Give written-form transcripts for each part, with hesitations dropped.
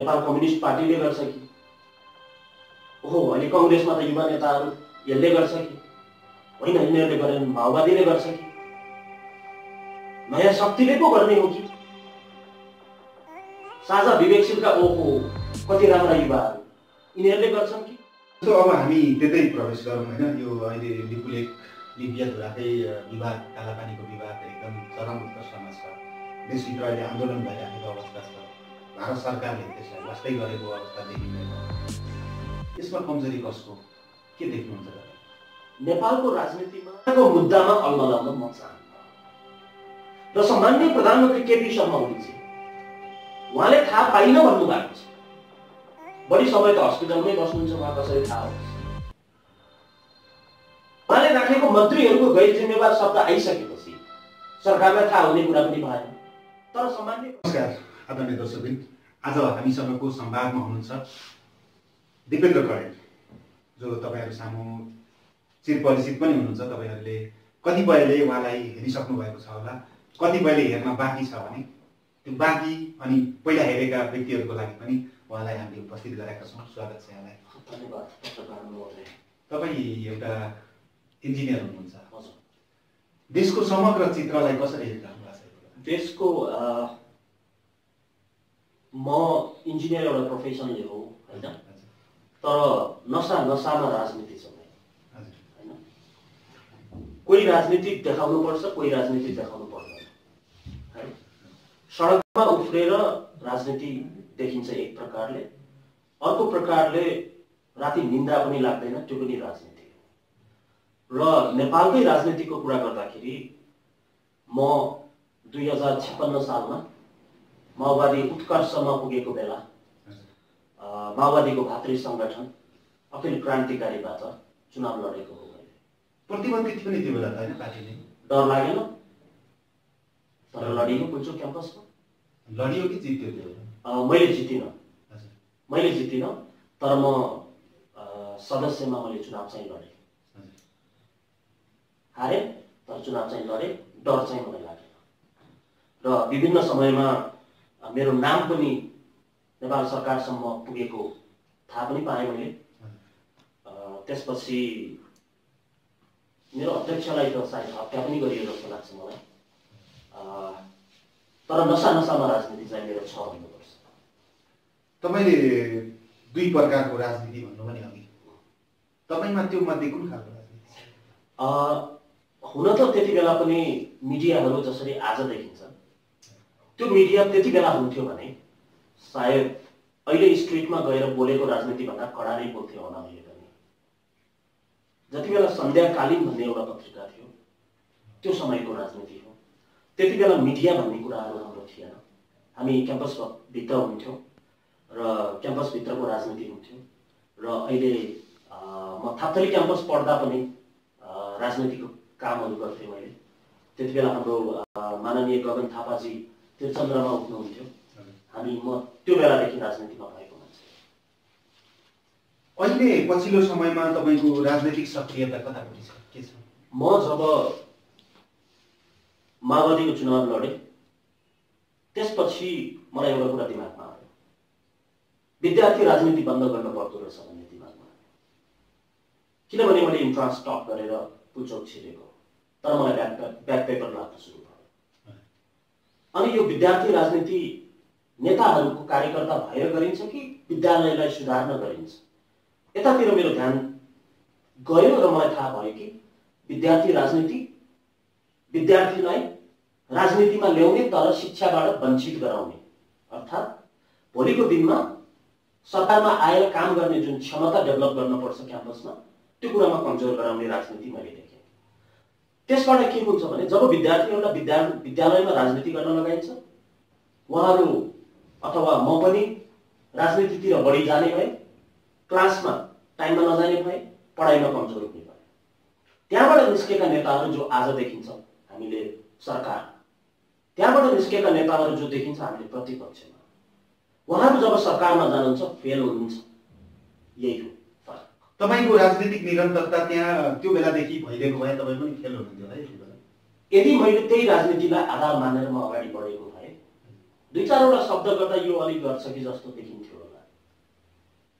Nepal communist पार्टीले गर्छ कि हो अनि कांग्रेसमा त युवा नेताहरू यसले गर्छ कि होइन यिनीहरूले गरेन माओवादीले गर्छ कि नयाँ शक्तिले पो गर्ने हो कि साझा विवेकशीलका ओहो कति राम्रा युवाहरू यिनीहरूले गर्छन् कि। अब हामी त्यतै प्रवेश गरौँ होइन। यो अहिले लिपुलेक लिबिया धुराकै विवाद कालापानीको विवाद एकदम चरम उत्कर्षमा छ। देशभित्र अहिले आन्दोलन भइराखेको अवस्था छ। भारत सरकारले त्यसलाई वास्तै गरेको अवस्था देखिँदैन। यसमा कमजोरी कसको के देख्नुहुन्छ? नेपालको राजनीतिमा मुद्दामा अल्मलाउन म चाहन्न र सम्माननीय प्रधानमन्त्री केपी शर्मा ओलीजी उहाँले थाहा पाइन भन्नु भएको छ। बढी समय त हस्पिटलमै बस्नुहुन्छ, उहाँ कसरी थाहा होस्। उहाँले राखेको मन्त्रीहरूको गैर जिम्मेवार शब्द आइसकेपछि सरकारलाई थाहा हुने कुरा पनि भएन। तर सम्माननीय नमस्कार आदरणीय दर्शकवृन्द, आज हामीसँगको संवादमा हुनुहुन्छ दिपेन्द्र कडेल, जो तपाईहरु सामु चिरपरिचित पनि हुनुहुन्छ। तपाईहरुले कतिपयले उहाँलाई हेरिसक्नु भएको छ होला, कतिपयले हेर्न बाँकी छ भने त्यो बाँकी अनि पहिला हेरेका व्यक्तिहरूको लागि पनि उहाँलाई हामीले उपस्थित गराएका छौँ। स्वागत छ यहाँलाई। धन्यवाद पत्रकार महोदय। तपाई एउटा इन्जिनियर हुनुहुन्छ। हजुर, देशको समग्र चित्रलाई कसरी हेरिरहनु भएको छ? देशको म इन्जिनियर एउटा प्रोफेसनले हो हैन, तर नसामा राजनीति छ हैन। कोही राजनीति देखाउनु पर्छ, कोही राजनीति देखाउनु पर्दैन है। सडकमा उफ्रेर राजनीति देखिन्छ एक प्रकारले, अर्को प्रकारले राति निन्द्रा पनि लाग्दैन, त्यो पनि राजनीति हो। र नेपालकै राजनीतिको कुरा गर्दाखेरि म 2056 सालमा माओवादी उत्कर्षमा पुगेको बेला माओवादीको भातृ संगठन अखिल क्रान्तिकारीबाट चुनाव लडेको हो। प्रतिबन्धित थियो नि त्यो बेला त हैन, पार्टीले डर लागेन तर लडियो। कुन क्याम्पसमा लडियो कि जित्यो त्यो? मैले जितिन तर म सदस्यमा मैले चुनाव चाहिँ लडे। हारे तर चुनाव चाहिँ लडे। डर चाहिँ मलाई लागेन र विभिन्न समयमा मेरो नाम पनि नेपाल सरकारसम्म पुगेको थाहा पनि पाएँ मैले। त्यसपछि मेरो अध्यक्षलाई त सायद हत्या पनि गरियो जस्तो लाग्छ मलाई। तर नसामा राजनीति चाहिँ मेरो छ भन्नुपर्छ। तपाईले दुई प्रकारको राजनीति भन्नु पनि अघि, तपाईमा त्यो मध्ये कुन खालको राजनीति? हुन त त्यति बेला पनि मिडियाहरू जसरी आज देखिन्छ त्यो मिडिया त्यति बेला हुन्थ्यो भने सायद अहिले स्ट्रिटमा गएर बोलेको राजनीति भन्दा कडा नै बोल्थ्यो होला मैले पनि। जति बेला सन्ध्याकालीन भन्ने एउटा पत्रिका थियो त्यो समयको राजनीति हो। त्यति बेला मिडिया भन्ने कुराहरू हाम्रो थिएन। हामी क्याम्पस भित्र हुन्थ्यौँ र क्याम्पस भित्रको राजनीति हुन्थ्यो। र अहिले म थाप्थली क्याम्पस पढ्दा पनि राजनीतिको कामहरू गर्थेँ मैले। त्यति बेला हाम्रो माननीय गगन थापाजी तीरचन्द्रमा उठ्नुहुन्थ्यो। म त्यो बेलादेखि राजनीतिमा भएको मान्छे। अहिले पछिल्लो समयमा तपाईको राजनीतिक सक्रियता कतापट्टि छ, के छ? म जब माओवादीको चुनाव लडे त्यसपछि मलाई एउटा कुरा दिमागमा आयो, विद्यार्थी राजनीति बन्द गर्न पर्दो रहेछ भन्ने दिमागमा आयो। किनभने मैले इन्ट्रान्स टप गरेर पुचोक छिरेको, तर मलाई ब्याक पेपर लाग्न सुरु भयो। अनि यो विद्यार्थी राजनीति नेताहरूको कार्यकर्ता भएर गरिन्छ कि विद्यालयलाई सुधार्न गरिन्छ, यतातिर मेरो ध्यान गयो र मलाई थाहा भयो कि विद्यार्थी राजनीति विद्यार्थीलाई राजनीतिमा ल्याउने तर शिक्षाबाट वञ्चित गराउने, अर्थात् भोलिको दिनमा सरकारमा आएर काम गर्ने जुन क्षमता डेभलप गर्न पर्छ क्याम्पसमा त्यो कुरामा कमजोर गराउने राजनीति मैले देखेँ। त्यसबाट के हुन्छ भने जब विद्यार्थीहरूलाई विद्यालयमा राजनीति गर्न लगाइन्छ, उहाँहरू अथवा म पनि राजनीतितिर बढी जाने भए, क्लासमा टाइममा नजाने भए, पढाइमा कमजोर हुने भए। त्यहाँबाट निस्केका नेताहरू जो आज देखिन्छ हामीले सरकार, त्यहाँबाट निस्केका नेताहरू जो देखिन्छ हामीले प्रतिपक्षमा, उहाँहरू जब सरकारमा जानुहुन्छ फेल हुनुहुन्छ। यही हो फरक। तपाईको राजनीतिक निरन्तरता त्यहाँ त्यो बेलादेखि भइरहेको भए तपाईँ पनि फेल हुनुहुन्थ्यो है? यदि मैले त्यही राजनीतिलाई आधार मानेर म अगाडि बढेको भए दुई चारवटा शब्द गर्दा यो अलिक गर्छ कि जस्तो देखिन्थ्यो होला।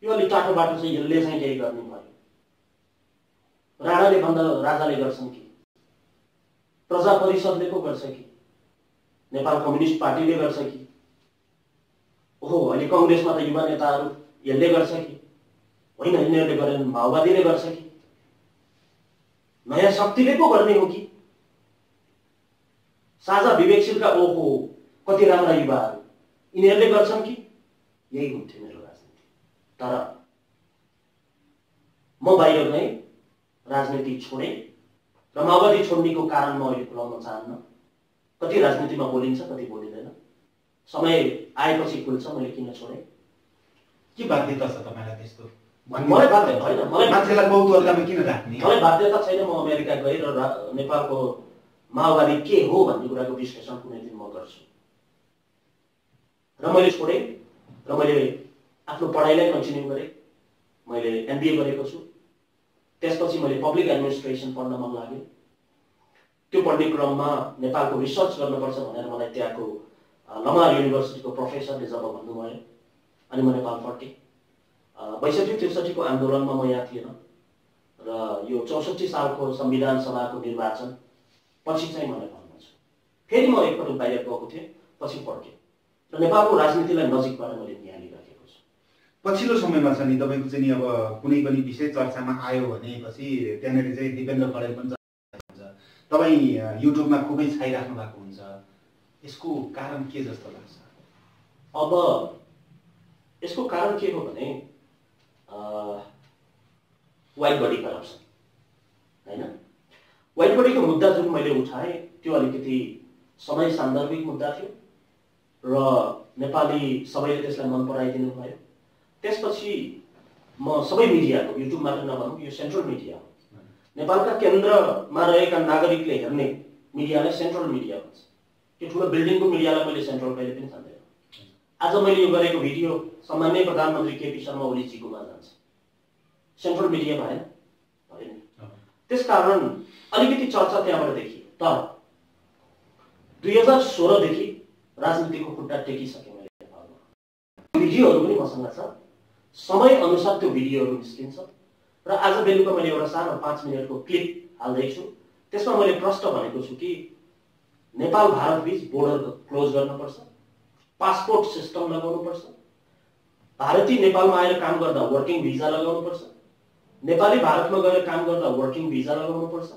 यो अलिक टाटो बाटो चाहिँ यसले चाहिँ केही गर्ने भयो। राणाले भन्दा राजाले गर्छन् कि, प्रजा परिषदले पो गर्छ कि, नेपाल कम्युनिस्ट पार्टीले गर्छ कि, ओहो अहिले कङ्ग्रेसमा त युवा नेताहरू यसले गर्छ कि, होइन यिनीहरूले गरेन माओवादीले गर्छ कि, नयाँ शक्तिले पो गर्ने हो कि, साझा विवेकशीलका ओहो कति राम्रा युवाहरू यिनीहरूले गर्छन् कि, यही हुन्थ्यो मेरो राजनीति। तर म बाहिर गएँ, राजनीति छोडेँ र माओवादी छोड्नेको कारण म अहिले खुलाउन चाहन्न। कति राजनीतिमा बोलिन्छ, कति बोलिँदैन, समय आएपछि खुल्छ। मैले किन छोडेँ? के बाध्यता छ तपाईँलाई त्यस्तो? मलाई बाध्यता होइन, मलाई मान्छेलाई कौतूहलतामा किन राख्ने? मलाई बाध्यता छैन। म अमेरिका गएर नेपालको माओवादी के हो भन्ने कुराको विश्लेषण कुनै दिन म गर्छु। र मैले छोडेँ र मैले आफ्नो पढाइलाई कन्टिन्यू गरेँ। मैले MBA गरेको छु। त्यसपछि मैले पब्लिक एडमिनिस्ट्रेसन पढ्न मन लाग्यो। त्यो पढ्ने क्रममा नेपालको रिसर्च गर्नुपर्छ भनेर मलाई त्यहाँको लमार युनिभर्सिटीको प्रोफेसरले जब भन्नुभयो, अनि म नेपाल फर्केँ। 62-63 को आन्दोलनमा म यहाँ थिएन र यो 64 सालको संविधान सभाको निर्वाचन पछि चाहिँ म नेपालमा छु। फेरि म एकपटक बाहिर गएको थिएँ, पछि फर्केँ र नेपालको राजनीतिलाई नजिकबाट मैले निहालिराखेको छु। पछिल्लो समयमा छ नि तपाईँको चाहिँ नि अब कुनै पनि विषय चर्चामा आयो भनेपछि त्यहाँनिर चाहिँ दिपेन्द्र खडेल पनि हुन्छ, तपाईँ युट्युबमा खुबै छाइराख्नु भएको हुन्छ। यसको कारण के जस्तो लाग्छ? अब यसको कारण के हो भने वाइट बडी करप्सन, होइन? वाइट बडीको मुद्दा जुन मैले उठाएँ त्यो अलिकति समय सान्दर्भिक मुद्दा थियो र नेपाली सबैले त्यसलाई मन पराइदिनु भयो। त्यसपछि म सबै मिडियाको, युट्युब मात्र नभनौँ, यो सेन्ट्रल मिडिया हो, नेपालका केन्द्रमा रहेका नागरिकले हेर्ने मिडियालाई सेन्ट्रल मिडिया भन्छ। त्यो ठुलो बिल्डिङको मिडियालाई मैले सेन्ट्रल कहिले पनि भन्दैन। आज मैले यो गरेको भिडियो सम्माननीय प्रधानमन्त्री केपी शर्मा ओलीजीकोमा जान्छ, सेन्ट्रल मिडिया भएन? भएन। त्यसकारण अलिकति चर्चा त्यहाँबाट देखियो। तर 2016 देखि राजनीतिको खुट्टा टेकिसकेँ मैले नेपालमा। भिडियोहरू पनि मसँग छ, समय अनुसार त्यो भिडियोहरू निस्किन्छ र आज बेलुका मैले एउटा सानो 5 मिनटको क्लिप हाल्दैछु। त्यसमा मैले प्रश्न भनेको छु कि नेपाल भारत बीच बोर्डर क्लोज गर्नुपर्छ, पासपोर्ट सिस्टम लगाउनुपर्छ, भारतीय नेपालमा आएर काम गर्दा वर्किङ भिजा लगाउनुपर्छ, नेपाली भारतमा गएर काम गर्दा वर्किङ भिजा लगाउनुपर्छ,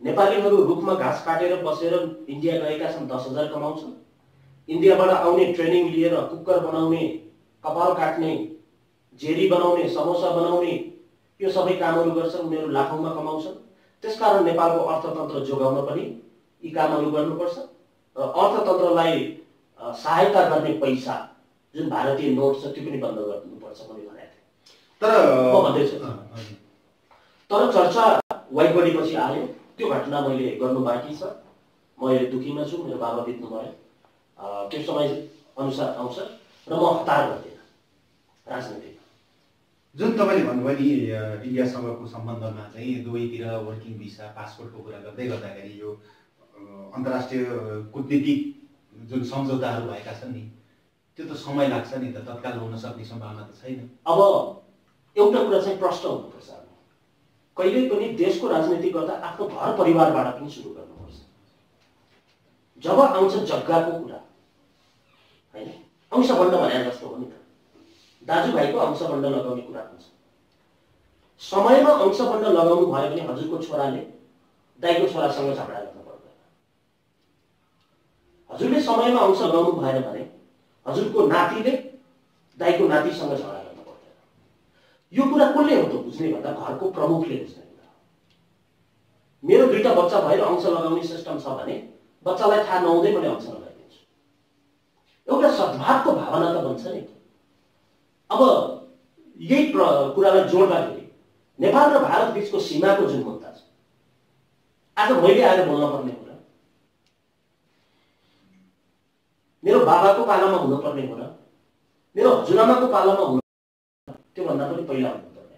नेपालीहरू रुखमा घाँस काटेर बसेर इन्डिया गएका छन्, 10,000 कमाउँछन्, इन्डियाबाट आउने ट्रेनिङ लिएर कुकर बनाउने, कपाल काट्ने, जेरी बनाउने, समोसा बनाउने, यो सबै कामहरू गर्छन्, उनीहरू लाखौँमा कमाउँछन्। त्यसकारण नेपालको अर्थतन्त्र जोगाउन पनि यी कामहरू गर्नुपर्छ र अर्थतन्त्रलाई सहायता गर्ने पैसा जुन भारतीय नोट छ त्यो पनि बन्द गर्नुपर्छ मैले भनेको थिएँ। तर म भन्दैछु, तर चर्चा वाइट बडी पछि आयो। त्यो घटना मैले गर्नु बाँकी छ। म अहिले दुखीमा छु, मेरो बाबा बित्नुभयो। त्यो समय अनुसार आउँछ र म हतार गर्दिनँ राजनीतिमा। जुन तपाईँले भन्नुभयो नि इन्डियासँगको सम्बन्धमा चाहिँ दुवैतिर वर्किङ भिसा, पासपोर्टको कुरा गर्दै गर्दाखेरि यो अन्तर्राष्ट्रिय कूटनीतिक जुन सम्झौताहरू भएका छन् नि, त्यो त समय लाग्छ नि त, तत्काल हुन सक्ने सम्भावना त छैन। अब एउटा कुरा चाहिँ प्रश्न हुनुपर्छ, कहिल्यै पनि देशको राजनीति गर्दा आफ्नो घर परिवारबाट पनि सुरु गर्नुपर्छ। जब आउँछ जग्गाको कुरा, होइन, अंशबन्ड भने जस्तो हो नि त, दाजुभाइको अंशबन्ड लगाउने कुरा हुन्छ। समयमा अंशबन्ड लगाउनु भयो भने हजुरको छोराले दाइको छोरासँग झगडा गर्नु पर्दैन। हजुरले समयमा अंश लगाउनु भएन भने हजुरको नातिले दाइको नातिसँग झगडा गर्नु पर्दैन। यो कुरा कसले हो त बुझ्ने भन्दा घरको प्रमुखले बुझ्ने कुरा। मेरो 2टा बच्चा भएर अंश लगाउने सिस्टम छ भने बच्चालाई थाहा नहुँदै मैले अंश लगाइदिन्छु। एउटा सद्भावको भावना त बन्छ नि। अब यही कुरालाई जोड्दाखेरि नेपाल र भारत बीचको सीमाको जुन मुद्दा छ, आज मैले आएर बोल्न पर्ने हो र, मेरो बाबाको पालामा हुनुपर्ने हो र, मेरो हजुरआमाको पालामा हुनु, त्योभन्दा पनि पहिला हुनुपर्ने।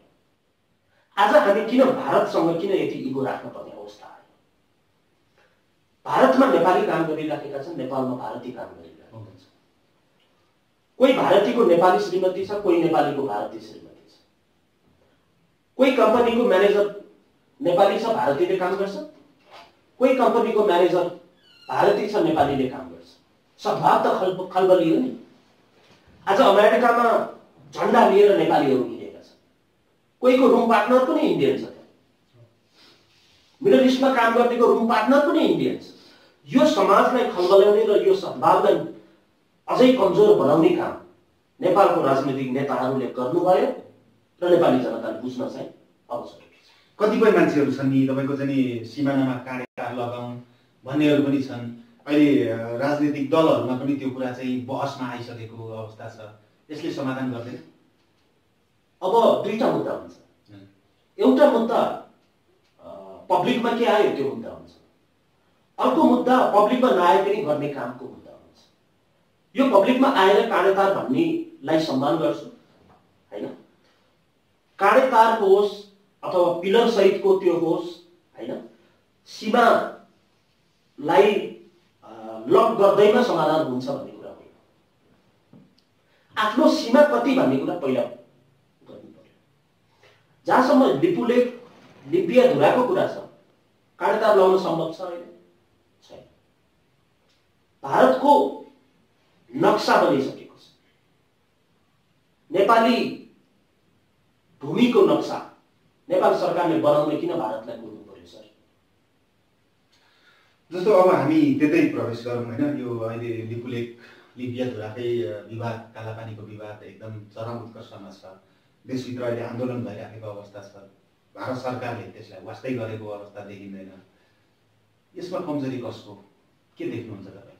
आज हामी किन भारतसँग किन यति इगो राख्न पर्ने अवस्था आयो? भारतमा नेपाली काम गरिराखेका छन्, नेपालमा भारतीय काम गरिरहेका छन्। कोही भारतीयको नेपाली श्रीमती छ, कोही नेपालीको भारतीय श्रीमती छ। कोही कम्पनीको म्यानेजर नेपाली छ, भारतीयले काम गर्छ। कोही कम्पनीको म्यानेजर भारतीय छ, नेपालीले काम गर्छ। सद्भाव त खलबली हो नि। आज अमेरिकामा झन्डा लिएर नेपालीहरू हिँडेका छन्। कोहीको रुम पार्टनर पनि इन्डियन छ। मिडल इस्टमा काम गर्नेको रुम पार्टनर पनि इन्डियन छ। यो समाजलाई खलबल्याउने र यो सद्भावलाई अझै कमजोर बनाउने काम नेपालको राजनीतिक नेताहरूले गर्नुभयो र नेपाली जनताले बुझ्न चाहिँ अब जरुरी छ। कतिपय मान्छेहरू छन् नि तपाईँको चाहिँ सिमानामा काँडे तार लगाउँ भन्नेहरू पनि छन्। अहिले राजनीतिक दलहरूमा पनि त्यो कुरा चाहिँ बहसमा आइसकेको अवस्था छ। यसले समाधान गर्दैन। अब दुईटा मुद्दा हुन्छ। एउटा मुद्दा पब्लिकमा के आयो त्यो मुद्दा हुन्छ। अर्को मुद्दा पब्लिकमा नआए पनि गर्ने कामको मुद्दा हुन्छ। यो पब्लिकमा आएर काँडे तार भन्नेलाई सम्मान गर्छु हैन। काँडे तार होस् अथवा पिलर सहितको त्यो होस् हैन, सीमालाई लक गर्दैमा समाधान हुन्छ भन्ने कुरा होइन। आफ्नो सीमा कति भन्ने कुरा पहिला गर्नु पर्यो। जहाँसम्म लिपुलेख लिम्पिया धुराको कुरा छ, काँडे तार लगाउन सम्भव छ अहिले? छैन। भारतको नक्सा बनिसकेको छ। नेपाली भूमिको नक्सा नेपाल सरकारले बनाउने किन भारतलाई बोल्नु पर्यो सर? जस्तो अब हामी त्यतै प्रवेश गरौँ हैन। यो अहिले लिपुलेख लिम्पिया धुराकै विवाद, कालापानीको विवाद एकदम चरम उत्कर्षमा छ। देशभित्र अहिले आन्दोलन भइराखेको अवस्था छ। भारत सरकारले त्यसलाई वास्तै गरेको अवस्था देखिँदैन। यसमा कमजोरी कसको के देख्नुहुन्छ तपाईँ?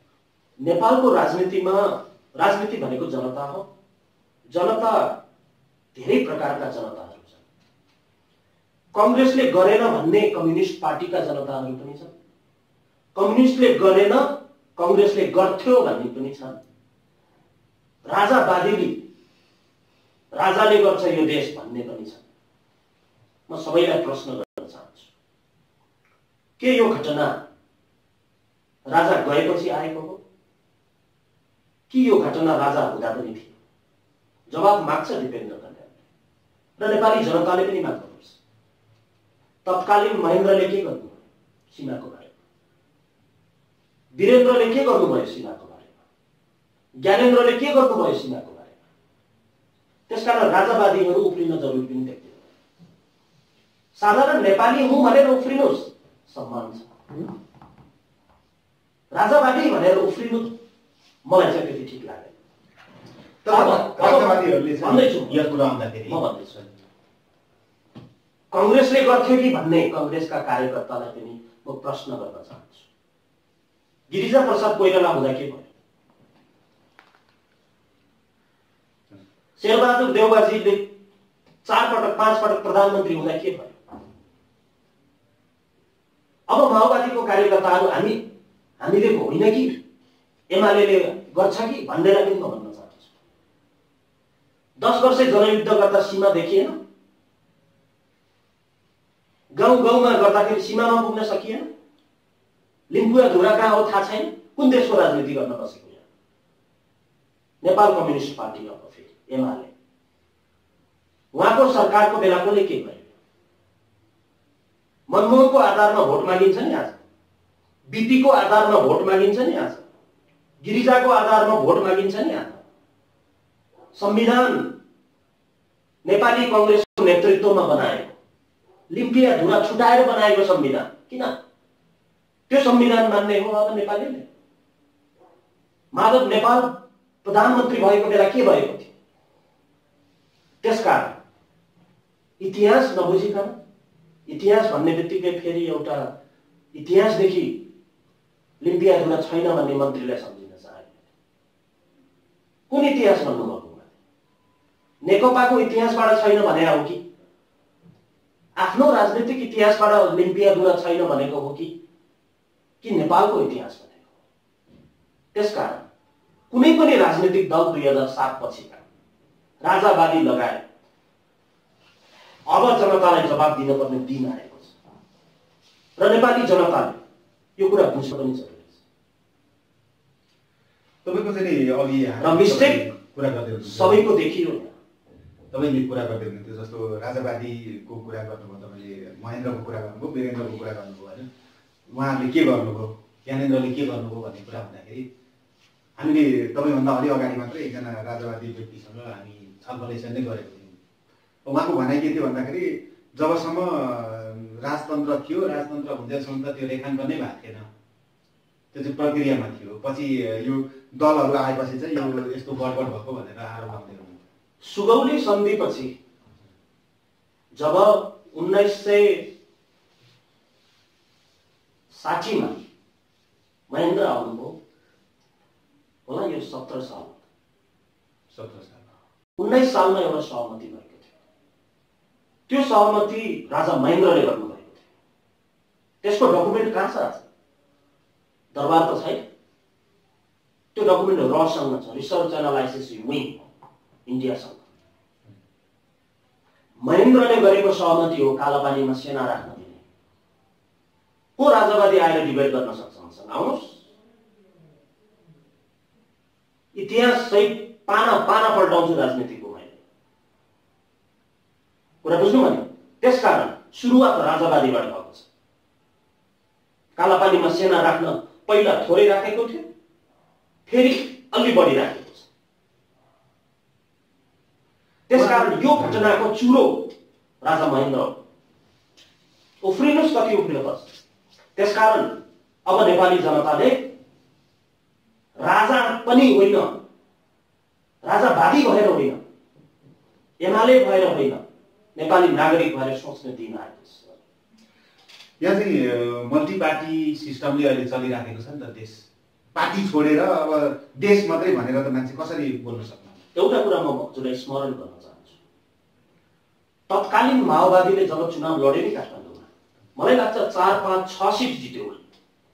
नेपालको राजनीतिमा राजनीति भनेको जनता हो। जनता धेरै प्रकारका जनताहरू छन्। कांग्रेसले गरेन भन्ने कम्युनिस्ट पार्टीका जनताहरू पनि छन्। कम्युनिस्टले गरेन कांग्रेसले गर्थ्यो भन्ने पनि छन्। राजावादीले राजाले गर्छ यो देश भन्ने पनि छन्। म सबैलाई प्रश्न गर्न चाहन्छु, के यो घटना राजा गएपछि आएको हो कि यो घटना राजा हुँदा पनि थियो? जवाब माग्छ दिपेन्द्र कन्यालले र नेपाली जनताले पनि माग्नुपर्छ। तत्कालीन महेन्द्रले के गर्नुभयो सीमाको बारेमा? वीरेन्द्रले के गर्नुभयो सीमाको बारेमा? ज्ञानेन्द्रले के गर्नुभयो सीमाको बारेमा? त्यसकारण राजावादीहरू उफ्रिन जरुरी पनि देख्दैन। साधारण नेपाली हुँ भनेर उफ्रिनुहोस्, सम्मान छ। राजावादी भनेर उफ्रिनु मलाई चाहिँ त्यति ठिक लाग्दैन। राजावादीहरूले भन्दैछु यो कुरा आउँदाखेरि म भन्दैछु कांग्रेसले गर्थ्यो कि भन्ने कांग्रेसका कार्यकर्तालाई पनि म प्रश्न गर्न चाहन्छु। गिरिजा प्रसाद कोइराला हुँदा के भयो? शेरबहादुर देउवाजीले 4 पटक 5 पटक प्रधानमन्त्री हुँदा के भयो? अब माओवादीको कार्यकर्ताहरू हामीले होइन कि एमाले गर्छ कि भन्नेलाई पनि म भन्न चाहन्छु। 10 वर्ष जनयुद्ध गर्दा सीमा देखिएन। गाउँ गाउँमा गर्दाखेरि सीमामा पुग्न सकिएन। लिम्पुवा धुरा कहाँ हो थाहा छैन। कुन देशको राजनीति गर्न बसेको यहाँ? नेपाल कम्युनिस्ट पार्टी अब फेरि एमाले। उहाँको सरकारको बेला कसले के गर्यो? मनमोहनको आधारमा भोट मागिन्छ नि आज। बीपीको आधारमा भोट मागिन्छ नि आज। गिरिजाको आधारमा भोट मागिन्छ नि आज। संविधान नेपाली कांग्रेसको नेतृत्वमा बनाएको, लिम्पिया धुरा छुटाएर बनाएको संविधान किन? त्यो संविधान मान्ने हो अब नेपालीले? माधव नेपाल प्रधानमन्त्री भएको बेला के भएको थियो? त्यसकारण इतिहास नबुझिकन, इतिहास भन्ने बित्तिकै फेरि एउटा इतिहासदेखि लिम्पिया धुरा छैन भन्ने मन्त्रीलाई सम्झिन चाहे। कुन इतिहास भन्नुभएको? नेकपाको इतिहासबाट छैन भने हो कि आफ्नो राजनीतिक इतिहासबाट लिम्पिया धुरा छैन भनेको हो कि नेपालको इतिहास भनेको? त्यसकारण कुनै पनि राजनीतिक दल 2007 पछिका राजावादी लगाए अब जनतालाई जवाब दिनुपर्ने दिन आएको छ र नेपाली जनताले यो कुरा बुझ्न पनि जरुरी छ। तपाईको चाहिँ अघि र कुरा गर्दै हुनुहुन्छ। सबैको देखियो। तपाईँले कुरा गर्दै हुनुहुन्थ्यो जस्तो राजावादीको कुरा गर्नुभयो, तपाईँले महेन्द्रको कुरा गर्नुभयो, वीरेन्द्रको कुरा गर्नुभयो होइन। उहाँहरूले के गर्नुभयो, ज्ञानेन्द्रले के गर्नुभयो भन्ने कुरा भन्दाखेरि हामीले तपाईँभन्दा अलि अगाडि मात्रै एकजना राजावादी व्यक्तिसँग हामी छलफल यसरी नै गरेको थियौँ। उहाँको भनाइ के थियो भन्दाखेरि जबसम्म राजतन्त्र थियो, राजतन्त्र हुँदैसम्म त त्यो रेखाङ्कन नै भएको थिएन, त्यो चाहिँ प्रक्रियामा थियो। पछि यो दलहरू आएपछि चाहिँ यो यस्तो गडबड भएको भनेर आरोप लगाउँदै हुनुहुन्थ्यो। सुगौली सन्धिपछि जब 1960 मा महेन्द्र आउनुभयो होला, यो 17 साल 19 सालमा एउटा सहमति भएको थियो। त्यो सहमति राजा महेन्द्रले गर्नुभएको थियो। त्यसको डकुमेन्ट कहाँ छ? दरबार त छैन। त्यो डकुमेन्ट रसँग छ, रिसर्च एनालाइसिस विङ इन्डियासँग। महेन्द्रले गरेको सहमति हो कालापानीमा सेना राख्न दिने। को राजावादी आएर डिबेट गर्न सक्छ मसँग? आउनुहोस्, इतिहास सहित पाना पाना पल्टाउँछु राजनीतिको मैले। कुरा बुझ्नु भने त्यसकारण सुरुवात राजावादीबाट भएको छ। कालापानीमा सेना राख्न पहिला थोरै राखेको थियो, फेरि अलि बढी राखेको छ। त्यसकारण यो घटनाको चुरो राजा महेन्द्र उफ्रिनुहोस्, कति उफ्रिनुपर्छ। त्यसकारण अब नेपाली जनताले राजा पनि होइन, राजावादी भएर होइन, एमाले भएर होइन, नेपाली नागरिक भएर सोच्ने दिन आएको छ। यहाँ चाहिँ मल्टी पार्टी सिस्टमले अहिले चलिराखेको छ नि त देश। पार्टी छोडेर अब देश मात्रै भनेर त मान्छे कसरी बोल्न सक्नु? एउटा कुरा म हजुरलाई स्मरण गर्न चाहन्छु। तत्कालीन माओवादीले जब चुनाव लडे नि काठमाडौँमा, मलाई लाग्छ 4, 5, 6 सिट जित्यो।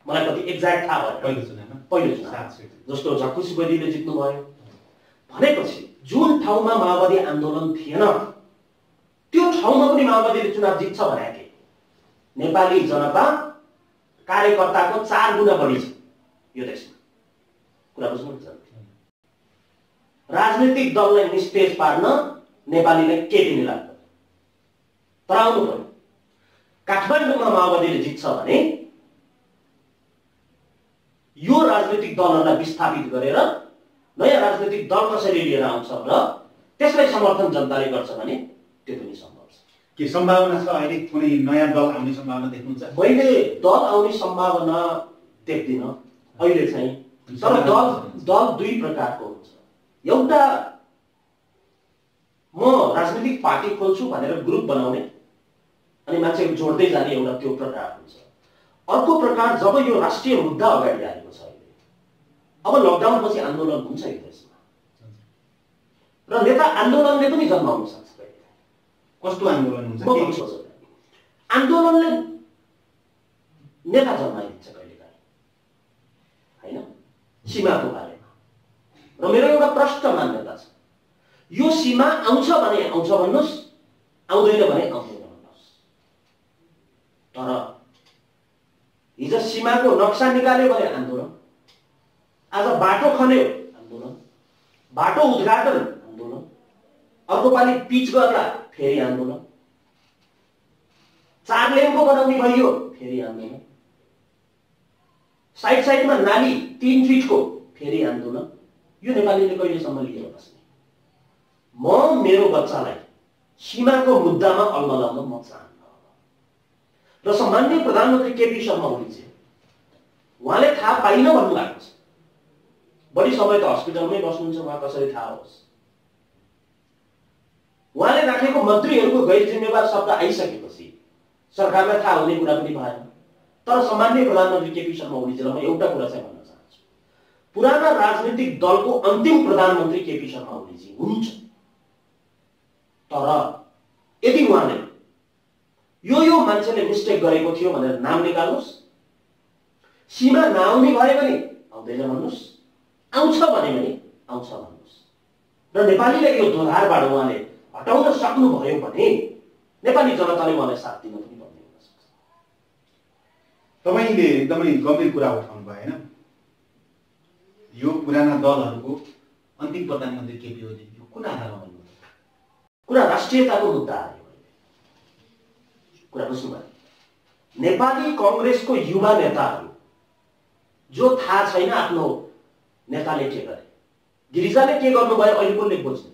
मलाई कति एक्ज्याक्ट थाहा भएन। पहिलो चुनाव जस्तो झक्कुसी बदीले जित्नु भयो भनेपछि जुन ठाउँमा माओवादी आन्दोलन थिएन त्यो ठाउँमा पनि माओवादीले चुनाव जित्छ भने के? नेपाली जनता कार्यकर्ताको 4 गुणा बढी छ यो देशमा। कुरा बुझ्नुहुन्छ? राजनीतिक दललाई निस्तेज पार्न नेपालीलाई के दिने लाग्छ? तर आउनु पर्यो, काठमाडौँमा माओवादीले जित्छ भने यो राजनीतिक दलहरूलाई विस्थापित गरेर नयाँ राजनीतिक दल कसरी लिएर आउँछ र त्यसलाई समर्थन जनताले गर्छ भने त्यो पनि सम्भव छ। के सम्भावना छ अहिले कुनै नयाँ दल आउने सम्भावना देख्नुहुन्छ? मैले दल आउने सम्भावना देख्दिन अहिले चाहिँ। तर दल 2 प्रकारको हुन्छ। एउटा म राजनीतिक पार्टी खोल्छु भनेर ग्रुप बनाउने अनि मान्छेहरू जोड्दै जाने एउटा त्यो प्रकार हुन्छ। अर्को प्रकार जब यो राष्ट्रिय मुद्दा अगाडि आएको छ, अब लकडाउन पछि आन्दोलन हुन्छ यो देशमा र नेता आन्दोलनले पनि जन्माउन सक्छ। कस्तो आन्दोलन हुन्छ? आन्दोलनले नेता जन्माइदिन्छ कहिलेकाहीँ होइन, सीमाको बारेमा। र मेरो एउटा प्रष्ट मान्यता छ, यो सीमा आउँछ भने आउँछ भन्नुहोस्, आउँदैन भने आउँदैन भन्नुहोस्। तर हिजो सीमाको नक्सा निकाल्यो भने आन्दोलन, आज बाटो खन्यो आन्दोलन, बाटो उद्घाटन आन्दोलन, अर्को पालि पिच गर्दा फेरि आन्दोलन, 4 लेनको बनाउने भयो फेरि आन्दोलन, साइडमा नाली 3 फिटको फेरि आन्दोलन। यो नेपालीले कहिलेसम्म लिएर बस्ने? म मेरो बच्चालाई सीमाको मुद्दामा अल्मलाउन म चाहन्न। र सम्माननीय प्रधानमन्त्री केपी शर्मा ओलीजी उहाँले थाहा पाइन भन्नु भएको छ। बढी समय त हस्पिटलमै बस्नुहुन्छ, उहाँ कसरी थाहा होस्? उहाँले राखेको मन्त्रीहरूको गैर जिम्मेवार शब्द आइसकेपछि सरकारलाई थाहा हुने कुरा पनि भएन। तर सम्माननीय प्रधानमन्त्री केपी शर्मा ओलीजीलाई म एउटा कुरा चाहिँ भन्न चाहन्छु, पुराना राजनीतिक दलको अन्तिम प्रधानमन्त्री केपी शर्मा ओलीजी हुनुहुन्छ। तर यदि उहाँले यो मान्छेले मिस्टेक गरेको थियो भनेर नाम निकाल्नुहोस्, सीमा नआउने भयो भने आउँदैन भन्नुहोस्, आउँछ भने पनि आउँछ भन्नुहोस्। र नेपालीले यो दोधारबाट उहाँले हटाउन सक्नुभयो भने नेपाली जनताले उहाँलाई साथ दिन पनि पर्ने हुन सक्छ। तपाईले एकदमै गम्भीर कुरा उठाउनु भयो हैन? यो पुराना दलहरूको अन्तिम प्रधानमन्त्री केपी ओली यो कुन आधारमा भन्नु? कुरा राष्ट्रियताको मुद्दा आयो। कुरा बुझ्नु भयो? नेपाली कांग्रेसको युवा नेताहरू जो थाहा छैन आफ्नो नेताले के गरे, गिरिजाले के गर्नुभयो अहिले कसले बुझ्ने?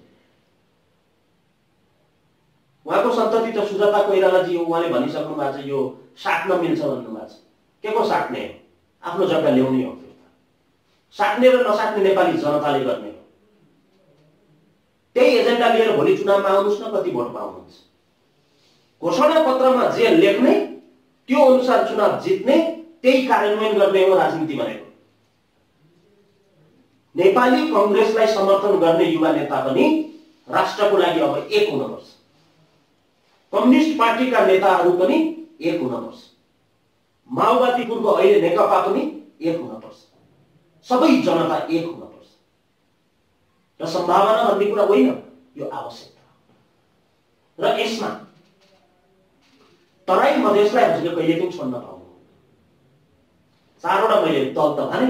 उहाँको सन्तति त सुजाता कोइरालाजी हो, उहाँले भनिसक्नु भएको छ यो साट्न मिल्छ भन्नुभएको छ। के को साट्ने हो? आफ्नो जग्गा ल्याउने हो। साट्ने र नसाट्ने नेपाली जनताले गर्ने हो। त्यही एजेन्डा लिएर भोलि चुनावमा आउनुहोस् न, कति भोट पाउनुहुन्छ। घोषणा पत्रमा जे लेख्ने त्यो अनुसार चुनाव जित्ने, त्यही कार्यान्वयन गर्ने हो राजनीति भनेको। नेपाली कांग्रेसलाई समर्थन गर्ने युवा नेता पनि राष्ट्रको लागि अब एक हुनुपर्छ। कम्युनिस्ट पार्टीका नेताहरू पनि एक हुनुपर्छ। माओवादी पूर्व अहिले नेकपा पनि एक हुनुपर्छ। सबै जनता एक हुनुपर्छ। र सम्भावना भन्ने कुरा होइन, यो आवश्यकता। र यसमा तराई मधेसलाई हजुरले कहिले पनि छोड्न पाउनु। चारवटा मैले दल त भने,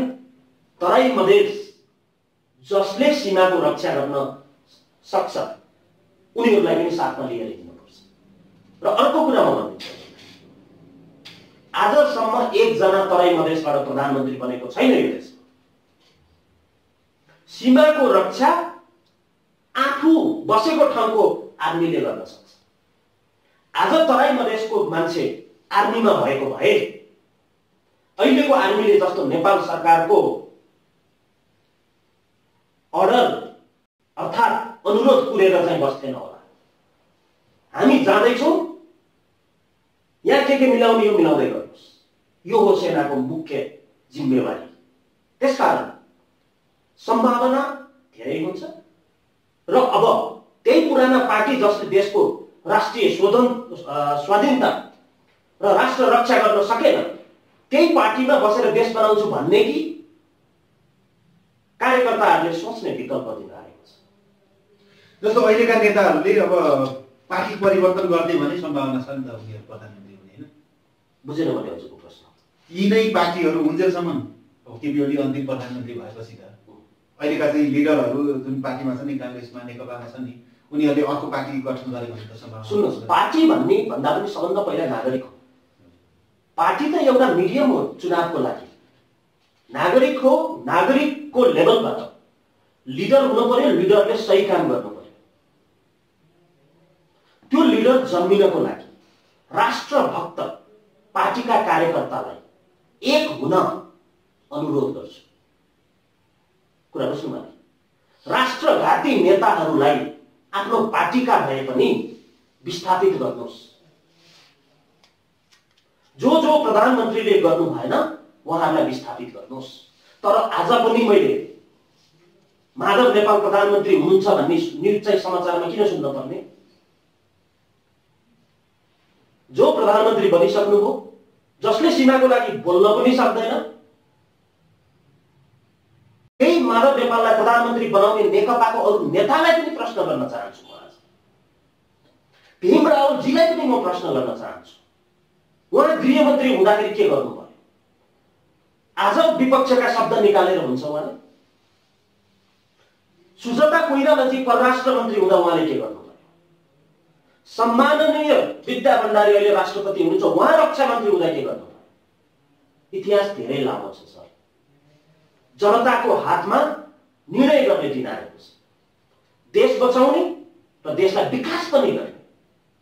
तराई मधेस जसले सीमाको रक्षा गर्न सक्छ उनीहरूलाई पनि साथमा लिएर हिँड्नुपर्छ। र अर्को कुरा म भन्छु, आजसम्म एकजना तराई मधेसबाट प्रधानमन्त्री बनेको छैन यो देशमा। सीमाको रक्षा आफू बसेको ठाउँको आर्मीले गर्न सक्छ। आज तराई मधेसको मान्छे आर्मीमा भएको भए अहिलेको आर्मीले जस्तो नेपाल सरकारको अर्डर अर्थात् अनुरोध पुरेर चाहिँ बस्दैन होला। हामी जाँदैछौँ, यहाँ के मिलाउने हो मिलाउँदै गर्नुहोस्, यो हो सेनाको मुख्य जिम्मेवारी। त्यसकारण सम्भावना धेरै हुन्छ र अब त्यही पुराना पार्टी जसले देशको राष्ट्रिय स्वाधीनता र राष्ट्र रक्षा गर्न सकेन, त्यही पार्टीमा बसेर देश बनाउँछु भन्ने कि कार्यकर्ताहरूले सोच्ने विकल्प दिन आएको छ। जस्तो अहिलेका नेताहरूले अब पार्टी परिवर्तन गर्ने भन्ने सम्भावना छ नि त, उनीहरू प्रधानमन्त्री हुने होइन? बुझेन मैले हजुरको प्रश्न? यी नै पार्टीहरू हुन्जेलसम्म केपी ओली अन्तिम प्रधानमन्त्री भएपछि त अहिलेका चाहिँ लिडरहरू जुन पार्टीमा छन् नि, कांग्रेसमा नेकपामा छन् नि, उनीहरूले अर्को पार्टी गठन गरेको हुन्छ सम्भावना। सुन्नुहोस्, पार्टी भन्ने भन्दा पनि सबभन्दा पहिला नागरिक हो। पार्टी त एउटा मिडियम हो चुनावको लागि। नागरिक हो, नागरिकको लेभलबाट लिडर हुनु पर्यो, लिडरले सही काम गर्नु पर्यो। त्यो लिडर जन्मिनको लागि राष्ट्रभक्त पार्टीका कार्यकर्तालाई एक हुन अनुरोध गर्छु। कुरा बुझ्नु भने राष्ट्रघाती नेताहरूलाई आफ्नो पार्टीका भए पनि विस्थापित गर्नुहोस्। जो प्रधानमन्त्रीले गर्नु भएन उहाँहरूलाई विस्थापित गर्नुहोस्। तर आज पनि मैले माधव नेपाल प्रधानमन्त्री हुनुहुन्छ भन्ने न्युज चाहिँ समाचारमा किन सुन्न पर्ने? जो प्रधानमन्त्री बनिसक्नुभयो, जसले सीमाको लागि बोल्न पनि सक्दैन, त्यही माधव नेपाललाई प्रधानमन्त्री बनाउने नेकपाको अरू नेतालाई पनि प्रश्न गर्न चाहन्छु। म आज भीम रावलजीलाई पनि म प्रश्न गर्न चाहन्छु। उहाँ गृहमन्त्री हुँदाखेरि के गर्नु पर्यो? आज विपक्षका शब्द निकालेर हुन्छ उहाँले? सुजाता कोइरालाजी परराष्ट्र मन्त्री हुँदा उहाँले के गर्नु पर्यो? सम्माननीय विद्या भण्डारी अहिले राष्ट्रपति हुनुहुन्छ, उहाँ रक्षा मन्त्री हुँदा के गर्नु पर्यो? इतिहास धेरै लामो छ सर। जनताको हातमा निर्णय गर्ने दिन आएको छ। देश बचाउने र देशलाई विकास पनि गर्ने,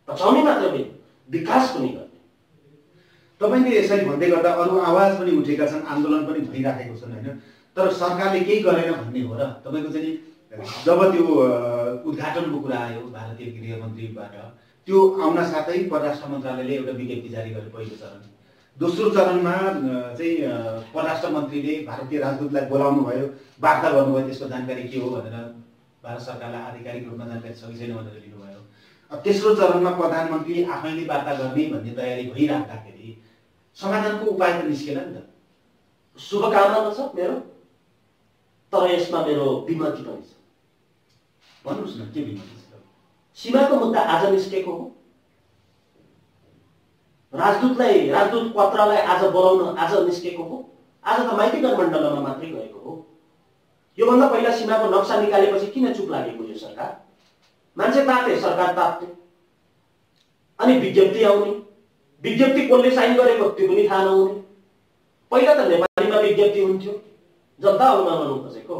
बचाउने मात्र होइन विकास पनि गर्ने। तपाईले यसरी भन्दै गर्दा अरू आवाज पनि उठेका छन्, आन्दोलन पनि भइराखेको छन् होइन? तर सरकारले केही गरेन भन्ने हो र? तपाईको चाहिँ जब त्यो उद्घाटनको कुरा आयो भारतीय गृहमन्त्रीबाट, त्यो आउन साथै परराष्ट्र मन्त्रालयले एउटा विज्ञप्ति जारी गर्यो पहिलो चरण। दोस्रो चरणमा चाहिँ परराष्ट्र मन्त्रीले भारतीय राजदूतलाई बोलाउनु भयो, वार्ता गर्नुभयो, त्यसको जानकारी के हो भनेर भारत सरकारलाई आधिकारिक रूपमा जानकारी छ कि छैन भनेर लिनुभयो। अब तेस्रो चरणमा प्रधानमन्त्रीले आफैले वार्ता गर्ने भन्ने तयारी भइराख्दाखेरि समाधानको उपाय त निस्केन नि त। शुभकामना छ मेरो, तर यसमा मेरो विमति पनि छ। भन्नुहोस् न के विमति छ? सीमाको मुद्दा आज निस्केको हो। राजदूत पत्रलाई आज बोलाउन आज निस्केको हो। आज त माइती गठबन्धनमा मात्रै गएको हो। योभन्दा पहिला सीमाको नक्सा निकालेपछि किन चुप लागेको यो सरकार? मान्छे ताते, सरकार तात्ने, अनि विज्ञप्ति आउने, विज्ञप्ति कसले साइन गरेको त्यो पनि थाहा नहुने। पहिला त नेपालीमा विज्ञप्ति हुन्थ्यो, जनता आउन भन्नु खोजेको।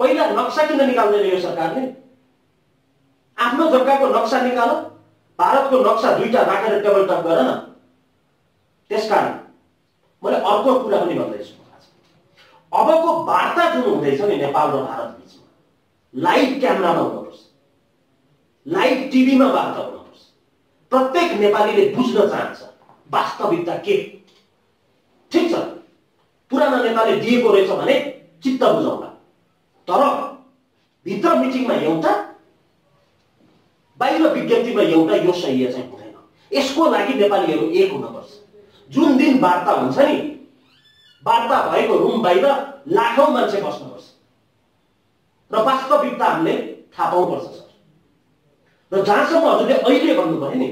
पहिला नक्सा किन निकाल्दैन यो सरकारले? आफ्नो जग्गाको नक्सा निकाल, भारतको नक्सा दुईटा राखेर टेबल टक गर न। त्यसकारण मैले अर्को कुरा पनि भन्दैछु, अबको वार्ता जुन हुँदैछ नि नेपाल र भारत बीचमा, लाइभ क्यामेरामा हुनुपर्छ, लाइभ टिभीमा वार्ता हुनुपर्छ। प्रत्येक नेपालीले बुझ्न चाहन्छ वास्तविकता के। ठिक छ, पुराना नेताले दिएको रहेछ भने चित्त बुझाउला, तर भित्र मिटिङमा एउटा, बाहिर विज्ञप्तिमा एउटा, यो सही चाहिँ हुँदैन। यसको लागि नेपालीहरू एक हुनुपर्छ। जुन दिन वार्ता हुन्छ नि, वार्ता भएको रुम बाहिर लाखौं मान्छे बस्नुपर्छ र वास्तविकता हामीले थाहा पाउनुपर्छ सर। र जहाँसम्म हजुरले अहिले भन्नुभयो नि,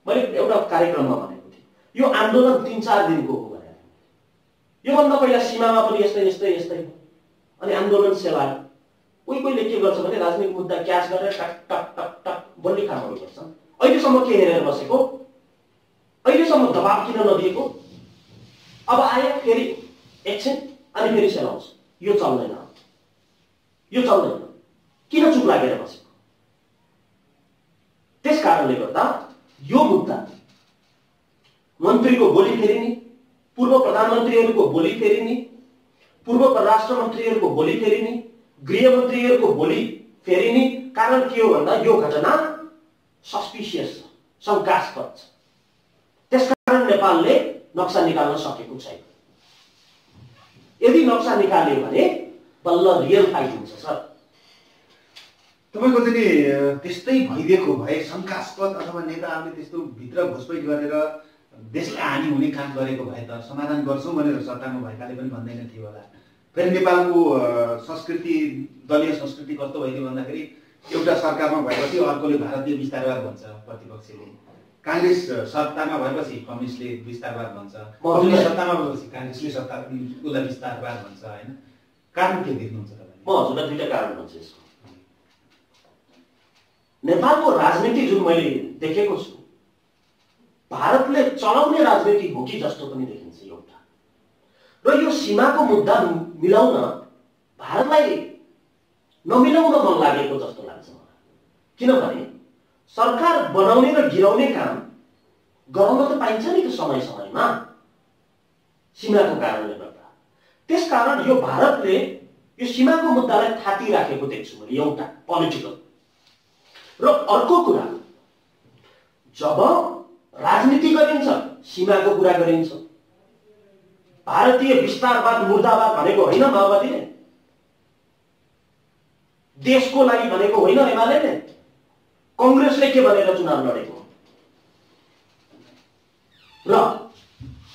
मैले एउटा कार्यक्रममा भनेको थिएँ, यो आन्दोलन 3-4 दिनको हो भनेर। योभन्दा पहिला सीमामा पनि यस्तै यस्तै यस्तै हो, अनि आन्दोलन सेलायो। कोहीले के गर्छ भने राजनीतिक मुद्दा क्याच गरेर टक टक टक टक बल्ली खानु पर्छ। अहिलेसम्म के हेरेर बसेको? अहिलेसम्म दबाब किन नदिएको? अब आयो फेरि एकछिन, अनि फेरि सेलाउँछ। यो चल्दैन, यो चल्दैन। किन चुप लागेर बसेको? त्यस कारणले गर्दा यो मुद्दा मन्त्रीको बोली फेरिने, पूर्व प्रधानमन्त्रीहरूको बोली फेरिने, पूर्व परराष्ट्र मन्त्रीहरूको बोली फेरिने, गृहमन्त्रीहरूको बोली फेरिने कारण के हो भन्दा यो घटना सस्पिसियस छ, शंकास्पद छ। त्यसकारण नेपालले नक्सा निकाल्न सकेको छैन। यदि नक्सा निकाल्यो भने बल्ल रियल फाइट हुन्छ सर। तपाईको चाहिँ त्यस्तै भइदिएको भए, शंकास्पद अथवा नेताहरूले त्यस्तो भित्र घुसपैठ गरेर देशलाई हानि हुने काम गरेको भए त समाधान गर्छौं भनेर सत्तामा भएकाले पनि भन्दैन थियो होला। फेरि नेपालको संस्कृति, दलीय संस्कृति कस्तो भइदियो भन्दाखेरि एउटा सरकारमा भएपछि अर्कोले भारतीय विस्तारवाद भन्छ, प्रतिपक्षले। कांग्रेस सत्तामा भएपछि कम्युनिस्टले विस्तारवाद भन्छ, कम्युनिस्ट सत्तामा भएपछि कांग्रेसले उसलाई विस्तारवाद भन्छ, हैन? कारण के देख्नुहुन्छ तपाईले? म हजुरलाई दुईटा कारण भन्छु यसको। नेपालको राजनीति जुन मैले देखेको छु, भारतले चलाउने राजनीति हो कि जस्तो पनि देखिन्छ एउटा। र यो सीमाको मुद्दा मिलाउन भारतलाई नमिलाउन मन लागेको जस्तो लाग्छ मलाई। किनभने सरकार बनाउने र गिराउने काम गराउन त पाइन्छ नि त समय समयमा, सीमाको कारणले गर्दा। त्यसकारण यो भारतले यो सीमाको मुद्दालाई थाती राखेको देख्छु मैले, एउटा पोलिटिकल। र अर्को कुरा, जब राजनीति गरिन्छ सीमाको कुरा गरिन्छ। भारतीय विस्तारवाद मुर्दाबाद भनेको होइन माओवादीले, देशको लागि भनेको होइन एमालेले, कांग्रेसले के भनेर चुनाव लडेको। र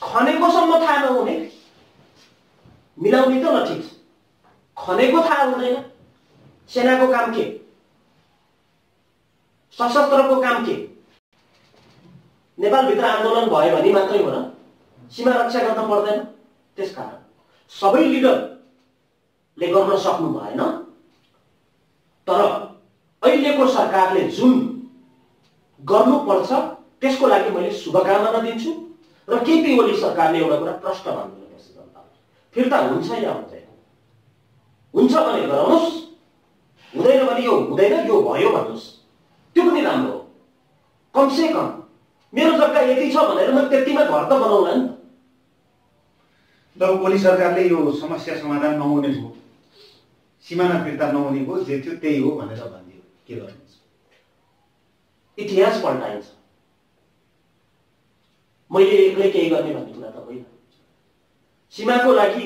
खनेकोसम्म थाहा नहुने, मिलाउने त ल ठिक छ, खनेको थाहा हुँदैन। सेनाको काम के, सशस्त्रको काम के? नेपालभित्र आन्दोलन भयो भने मात्रै हो र? सीमा रक्षा गर्न पर्दैन? त्यसकारण सबै लिडरले गर्न सक्नु भएन। तर अहिलेको सरकारले जुन गर्नुपर्छ त्यसको लागि मैले शुभकामना दिन्छु। र केपी ओली सरकारले एउटा कुरा प्रश्न भन्नुपर्छ जनतालाई, फिर्ता हुन्छ या हुँदैन? हुन्छ भने गराउनुस्, हुँदैन भने यो हुँदैन, यो भयो भन्नुस्, त्यो पनि राम्रो हो। कमसे कम मेरो जग्गा यति छ भनेर म त्यतिमा घर त बनाउला नि। जब ओली सरकारले यो समस्या समाधान नहुने हो, सीमाना फिर्ता नहुने हो, जे थियो त्यही हो भनेर भनिदियो, के गर्नुहुन्छ? इतिहास पल्टाइन्छ। मैले एक्लै केही गर्ने भन्ने कुरा त होइन। सीमाको लागि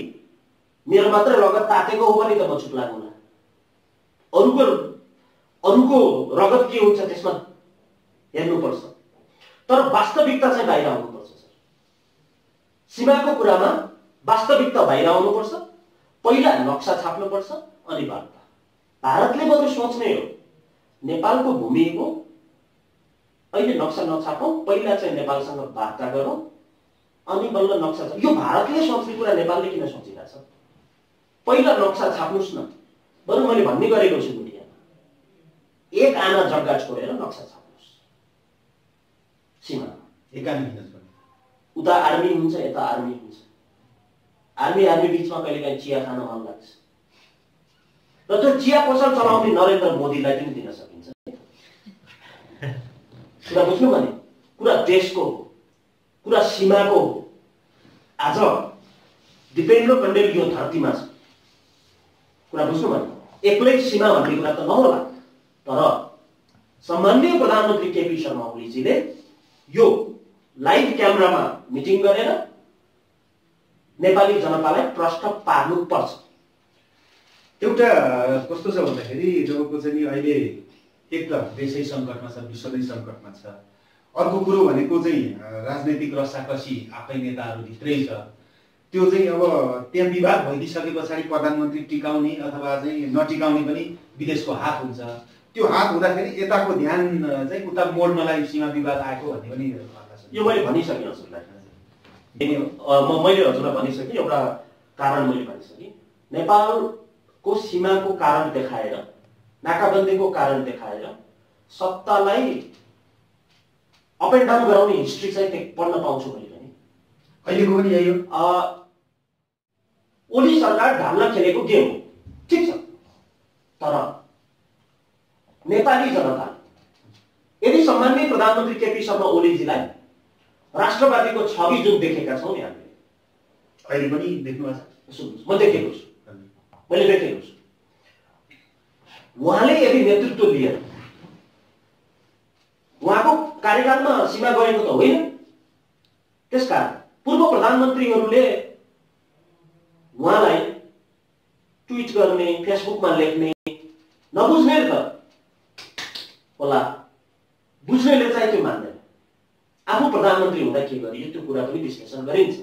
मेरो मात्र रगत तातेको हो भने त म चुप लागौँला। अरूको रगत के हुन्छ त्यसमा हेर्नुपर्छ। तर वास्तविकता चाहिँ बाहिर आउनुपर्छ सर। सीमाको कुरामा वास्तविकता बाहिर आउनुपर्छ। पहिला नक्सा छाप्नुपर्छ, अनि वार्ता। भारतले बरु सोच्ने हो नेपालको भूमि हो, अहिले नक्सा नछापौँ, पहिला चाहिँ नेपालसँग वार्ता गरौँ, अनि बल्ल नक्सा। यो भारतले सोच्ने कुरा नेपालले किन सोचिरहेछ? पहिला नक्सा छाप्नुस् न। बरु मैले भन्ने गरेको छु मिडियामा, एक आना जग्गा छोडेर नक्सा छाप्नुस् सीमा। एक आना हिँड्नुस् भने उता आर्मी हुन्छ, यता आर्मी हुन्छ। आर्मी बीचमा कहिलेकाहीँ चिया खान मन लाग्छ र त्यो चिया पसल चलाउने नरेन्द्र मोदीलाई पनि दिन सकिन्छ। कुरा बुझ्नु भने कुरा देशको हो, कुरा सीमाको हो। आज दिपेन्द्र कण्डेल यो धरतीमा छ। कुरा बुझ्नु भने एक्लै सीमा भन्ने कुरा त नहोला, तर सम्माननीय प्रधानमन्त्री केपी शर्मा ओलीजीले यो लाइभ क्यामेरामा मिटिङ गरेर नेपाली जनतालाई प्रश्न पार्नु पर्छ। एउटा कस्तो छ भन्दाखेरि जबको चाहिँ नि अहिले एक त देशै सङ्कटमा छ, विश्व नै सङ्कटमा छ। अर्को कुरो भनेको चाहिँ राजनैतिक रसाकसी आफै नेताहरू भित्रै छ। त्यो चाहिँ अब त्यहाँ विवाद भइदिसके पछाडि प्रधानमन्त्री टिकाउने अथवा चाहिँ नटिकाउने पनि विदेशको हात हुन्छ। त्यो हात हुँदाखेरि यताको ध्यान चाहिँ उता मोड्नलाई सीमा विवाद आएको भन्ने पनि यो मैले भनिसकेँ हजुरलाई। मैले हजुरलाई भनिसकेँ, एउटा कारण मैले भनिसकेँ। नेपालको सीमाको कारण देखाएर, नाकाबन्दीको कारण देखाएर सत्तालाई अप एन्ड डाउन गराउने हिस्ट्री चाहिँ पढ्न पाउँछु मैले पनि। अहिलेको पनि यही हो। ओली सरकार ढाल्न खेलेको गेम हो, ठिक छ। तर नेपाली जनता यदि सम्माननीय प्रधानमन्त्री केपी शर्मा ओलीजीलाई राष्ट्रवादीको छवि जुन देखेका छौँ नि हामीले, अहिले पनि देख्नु भएको छ। सुन्नुहोस्, म देखेको छु, मैले देखेको छु। उहाँले यदि नेतृत्व लिएर, उहाँको कार्यकालमा सीमा गएको त होइन, त्यसकारण पूर्व प्रधानमन्त्रीहरूले उहाँलाई ट्विट गर्ने, फेसबुकमा लेख्ने, नबुझ्ने त होला, बुझ्नेले चाहिँ त्यो मान्दैन। आफू प्रधानमन्त्री हुँदा के गरियो त्यो कुरा पनि विश्लेषण गरिन्छ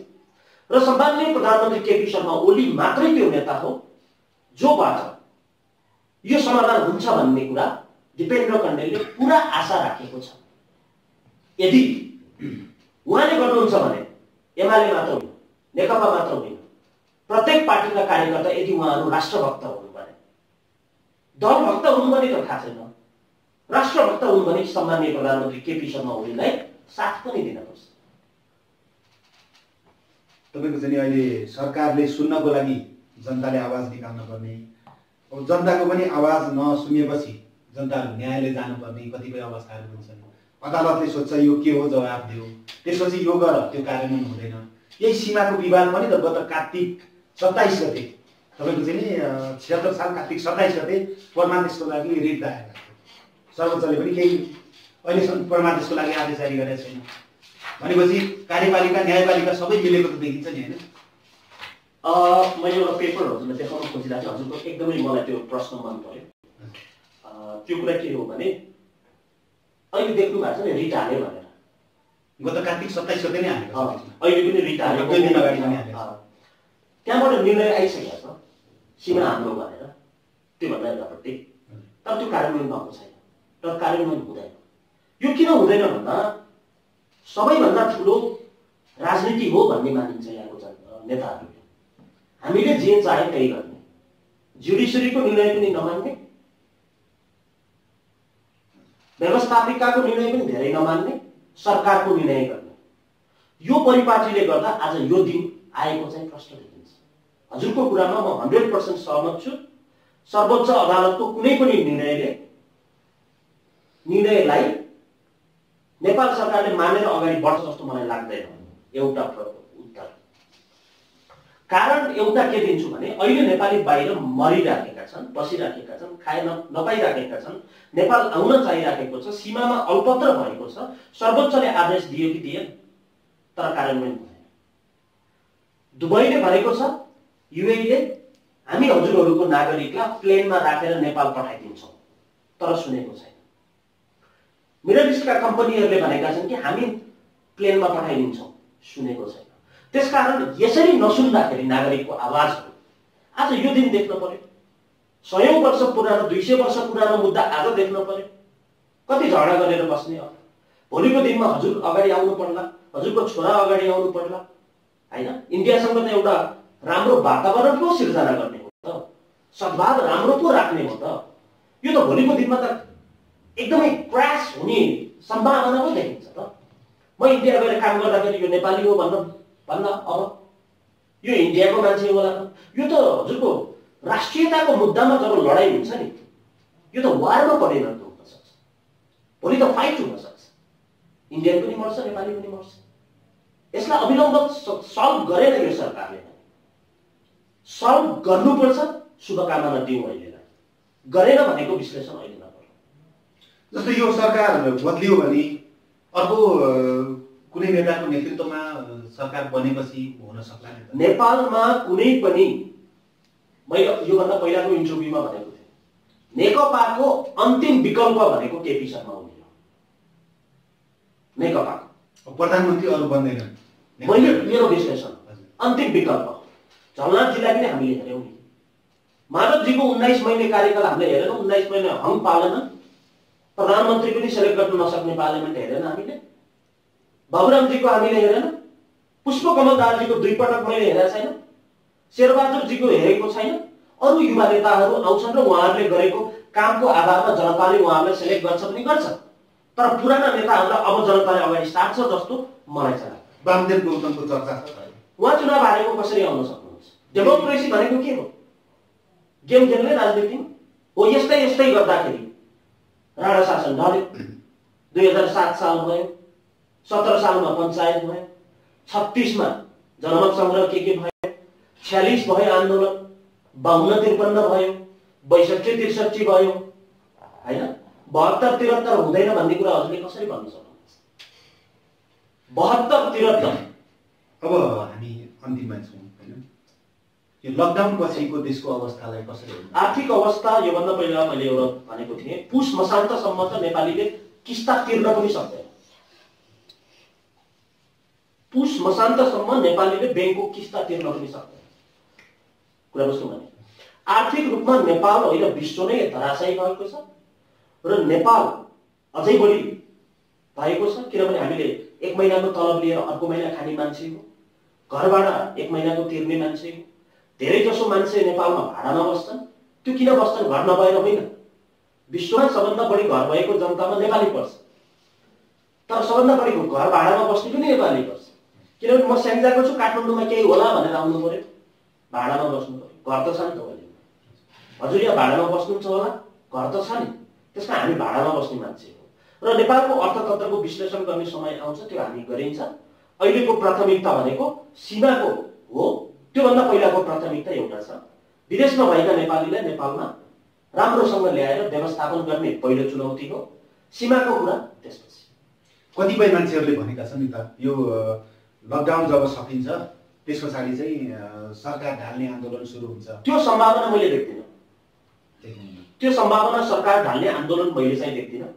र सम्माननीय प्रधानमन्त्री केपी शर्मा ओली मात्रै त्यो नेता हो जोबाट यो समाधान हुन्छ भन्ने कुरा दिपेन्द्र कण्डेलले पुरा आशा राखेको छ। यदि उहाँले गर्नुहुन्छ भने एमाले मात्र होइन, नेकपा मात्र होइन, प्रत्येक पार्टीका कार्यकर्ता यदि उहाँहरू राष्ट्रभक्त हुनु भने, दलभक्त हुनु भने त थाहा छैन, राष्ट्रभक्त हुनु भने सम्माननीय प्रधानमन्त्री केपी शर्मा ओलीलाई साथ पनि दिनुपर्छ। तपाईँको चाहिँ अहिले सरकारले सुन्नको लागि जनताले आवाज निकाल्न पर्ने, अब जनताको पनि आवाज नसुनेपछि जनताहरू न्यायालय जानुपर्ने कतिपय अवस्थाहरू हुन्छन्। अदालतले सोध्छ यो के हो, जवाब दियो, त्यसपछि यो गर, त्यो कार्यान्वयन हुँदैन। यही सीमाको विवाद पनि त गत कार्तिक 27 गते तपाईँको चाहिँ नि 76 साल कार्तिक 27 गते परमादेशको लागि रिट दायर भएको। सर्वोच्चले पनि केही अहिलेसम्म परमादेशको लागि आदेश जारी गरेको छैन। भनेपछि कार्यपालिका न्यायपालिका सबै मिलेको त देखिन्छ नि, होइन? मैले एउटा पेपर हजुरलाई देखाउन खोजिरहेको छु। हजुरको एकदमै मलाई त्यो प्रश्न मन पर्यो। त्यो कुरा के हो भने अहिले देख्नु भएको छ नि रिट हाल्यो भनेर, गत कार्तिक 27 गते नै हालेको छ। अहिले पनि रिट हालेको, 2 दिन अगाडि पनि हालेको छ। त्यहाँबाट निर्णय आइसकेको छ सीमा हाम्रो भनेर, त्योभन्दा यतापट्टि, तर त्यो कार्यान्वयन भएको छैन, तर कार्यान्वयन हुँदैन। यो किन हुँदैन भन्दा सबैभन्दा ठुलो राजनीति हो भन्ने मानिन्छ यहाँको नेताहरूले। हामीले जे चाहे त्यही गर्ने, जुडिसियरीको निर्णय पनि नमान्ने, व्यवस्थापिकाको निर्णय पनि धेरै नमान्ने, सरकारको निर्णय गर्ने। यो परिपाटीले गर्दा आज यो दिन आएको चाहिँ प्रश्न देखिन्छ। हजुरको कुरामा म 100% सहमत छु। सर्वोच्च अदालतको कुनै पनि निर्णयलाई नेपाल सरकारले मानेर अगाडि बढ्छ जस्तो मलाई लाग्दैन। एउटा उत्तर कारण एउटा के दिन्छु भने अहिले नेपाली बाहिर मरिराखेका छन्, बसिराखेका छन्, खान नपाइराखेका छन्, नेपाल आउन चाहिराखेको छ, सीमामा अल्पत्र भएको छ। सर्वोच्चले आदेश दियो कि दिएन, तर कार्यान्वयन भएन। दुबईले भनेको छ युएईले हामी हजुरहरूको नागरिकलाई प्लेनमा राखेर नेपाल पठाइदिन्छौँ, तर सुनेको छैन। मिडल इस्टका कम्पनीहरूले भनेका छन् कि हामी प्लेनमा पठाइदिन्छौँ, सुनेको छैन। त्यसकारण यसरी नसुन्दाखेरि नागरिकको आवाजहरू आज यो दिन देख्न पर्यो। 100 वर्ष पुरानो, 200 वर्ष पुरानो मुद्दा आज देख्न पर्यो। कति झगडा गरेर बस्ने हो? भोलिको दिनमा हजुर अगाडि आउनु पर्ला, हजुरको छोरा अगाडि आउनु पर्ला, हैन? इन्डियासँग त एउटा राम्रो वातावरण पो सिर्जना गर्ने हो। त सद्भाव राम्रो पो राख्ने हो त यो त भोलिको दिनमा त एकदमै क्रास हुने सम्भावना पो देखिन्छ त म इन्डिया गएर काम गर्दाखेरि यो नेपाली हो भन्न अब यो इन्डियाको मान्छे होला त यो त हजुरको राष्ट्रियताको मुद्दामा जब लडाइँ हुन्छ नि यो त वारमा परिणत हुन सक्छ भोलि त फाइट हुन सक्छ इन्डियन पनि मर्छ नेपाली पनि मर्छ यसलाई अविलम्ब सल्भ गरेन यो सरकारले सल्भ गर्नुपर्छ शुभकामना दिउँ अहिलेलाई गरेन भनेको विश्लेषण अहिले नगरौँ जस्तो यो सरकार बदलियो भने अर्को कुनै नेताको नेतृत्वमा सरकार बनेपछि हुन सक्ला नि नेपालमा कुनै पनि मैले योभन्दा पहिलाको इन्टरभ्यूमा भनेको थिएँ नेकपाको अन्तिम विकल्प भनेको केपी शर्मा ओली हो नेकपाको प्रधानमन्त्री अरू बन्दैनन् मैले मेरो विश्लेषण अन्तिम विकल्प झलनाथजीलाई पनि हामीले हेऱ्यौँ नि माधवजीको 19 महिने कार्यकाल हामीले हेरेनौँ 19 महिने हङ पालेन प्रधानमन्त्री पनि सेलेक्ट गर्न नसक्ने पार्लियामेन्ट हेरेन हामीले बाबुरामजीको हामीले हेरेन पुष्पकमल दाहालजीको 2 पटक मैले हेरेको छैन शेरबहादुरजीको हेरेको छैन अरू युवा नेताहरू आउँछन् र उहाँहरूले गरेको कामको आधारमा जनताले उहाँहरूलाई सेलेक्ट गर्छ पनि गर्छ तर पुराना नेताहरूलाई अब जनताले अगाडि सार्छ जस्तो मलाई चाहिँ लाग्छ वामदेव गौतमको चर्चा छ उहाँ चुनाव हारेको कसरी आउन सक्नुहुन्छ डेमोक्रेसी भनेको के हो गेम खेल्ने राजनीति हो यस्तै यस्तै गर्दाखेरि राणा शासन ढल्यो 2007 साल भयो 17 सालमा पञ्चायत भयो 36 मा जनमत संग्रह के भयो 46 भयो आन्दोलन 52-53 भयो 62-63 भयो हैन 72-73 हुँदैन भन्ने कुरा हजुरले कसरी भन्न सक्नुहुन्छ 72-73 अब हामी अन्तिममा छौँ हैन यो लकडाउन पछिको देशको अवस्थालाई कसरी हेर्नु आर्थिक अवस्था योभन्दा पहिला मैले एउटा भनेको थिएँ पुष मसान्तसम्म त नेपालीले किस्ता तिर्न पनि सक्दैन पुष मसान्तसम्म नेपालीले बैंकको किस्ता तिर्न पनि सक्दैन कुरा बुझ्नु भने आर्थिक रूपमा नेपाल होइन विश्व नै धराशायी भएको छ र नेपाल अझै बढी भएको छ किनभने हामीले 1 महिनाको तलब लिएर अर्को महिना खाने मान्छे हो घरबाट 1 महिनाको तिर्ने मान्छे हो धेरै जसो मान्छे नेपालमा भाडामा बस्छन् त्यो किन बस्छन् घर नभएर होइन विश्वमा सबभन्दा बढी घर भएको जनतामा नेपाली पर्छ तर सबभन्दा बढी घर भाडामा बस्ने पनि नेपाली पर्छ किनभने म स्याङ्जाको छु काठमाडौँमा केही होला भनेर आउनु पर्यो भाडामा बस्नु पर्यो घर त छ नि त हजुर यहाँ भाडामा बस्नुहुन्छ होला घर त छ नि त्यसमा हामी भाडामा बस्ने मान्छे हो र नेपालको अर्थतन्त्रको विश्लेषण गर्ने समय आउँछ त्यो हामी गरिन्छ अहिलेको प्राथमिकता भनेको सीमाको हो त्योभन्दा पहिलाको प्राथमिकता एउटा छ विदेशमा भएका नेपालीलाई नेपालमा राम्रोसँग ल्याएर व्यवस्थापन गर्ने पहिलो चुनौती हो सीमाको कुरा त्यसपछि कतिपय मान्छेहरूले भनेका छन् नि त यो लकडाउन जब सकिन्छ त्यस पछाडि चाहिँ सरकार ढाल्ने आन्दोलन सुरु हुन्छ त्यो सम्भावना मैले देख्दिनँ त्यो सम्भावना सरकार ढाल्ने आन्दोलन मैले चाहिँ देख्दिनँ